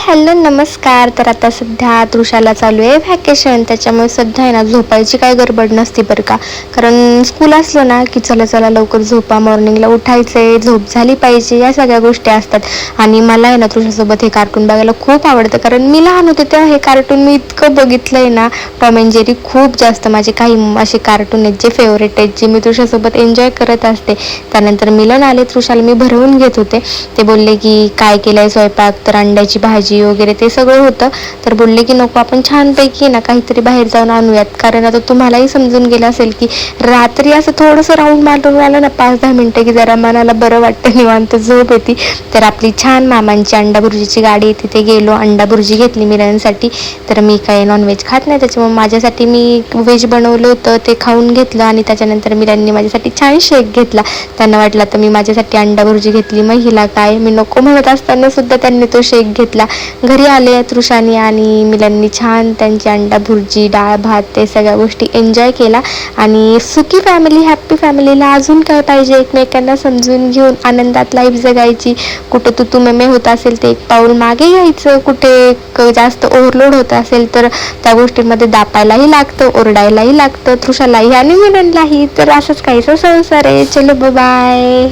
Hello नमस्कार. तर आता सध्या तृषाला चालू आहे व्हॅकेशन, त्याच्यामुळे सध्या आहे ना झोपायची काय गडबड नसते बरं का. कारण स्कूल असलं ना की चला चला लवकर झोपा, मॉर्निंगला उठायचंय, झोप झाली पाहिजे, या सगळ्या गोष्टी असतात. आणि मला आहे ना तृषासोबत हे कार्टून बघायला खूप आवडतं, कारण मी लहान होते तेव्हा हे कार्टून मी इतकं बघितलंय ना. टॉम अँड जेरी खूप जास्त माझे काही असे कार्टून आहेत जे फेवरेट आहेत, जे मी तृषासोबत एन्जॉय करत असते. त्यानंतर मिलन आले, तृषाला मी भरवून घेत होते. ते बोलले की काय केलंय स्वयंपाक, तर अंड्याची भाजी वगैरे ते सगळं होतं. तर बोलले की नको आपण छानपैकी ना काहीतरी बाहेर जाऊन आणूयात, कारण आता तुम्हालाही समजून गेलं असेल की रात्री असं थोडंसं राऊंड मारून आलं ना 5-10 मिनटं की जरा मनाला बरं वाटतं, निवांत झोप येते. तर आपली छान मामांची अंडा भुर्जीची गाडी आहे, तिथे गेलो, अंडा भुर्जी घेतली मिरांसाठी. तर मी काही नॉनव्हेज खात नाही, त्याच्यामुळे माझ्यासाठी मी व्हेज बनवलं होतं, ते खाऊन घेतलं. आणि त्याच्यानंतर मिरांनी माझ्यासाठी छान शेक घेतला. त्यांना वाटलं तर मी माझ्यासाठी अंडा भुर्जी घेतली, मग हिला काय, मी नको म्हणत असताना सुद्धा त्यांनी तो शेक घेतला. घरी आले तृषानी आणि मिलननी छान त्यांची अंडा भुर्जी, डाळ भात, ते सगळ्या गोष्टी एन्जॉय केला. आणि सुखी फॅमिली, हॅप्पी फॅमिलीला अजून काय पाहिजे, एकमेकांना समजून घेऊन आनंदात लाईफ जगायची. कुठं तू मेमे होत असेल तर एक पाऊल मागे घ्यायचं, कुठे जास्त ओव्हरलोड होत असेल तर त्या गोष्टींमध्ये दापायलाही लागतं, ओरडायलाही लागतं, तृषालाही आणि मिलनलाही. तर असंच काहीसा संसार आहे. चलो बाय.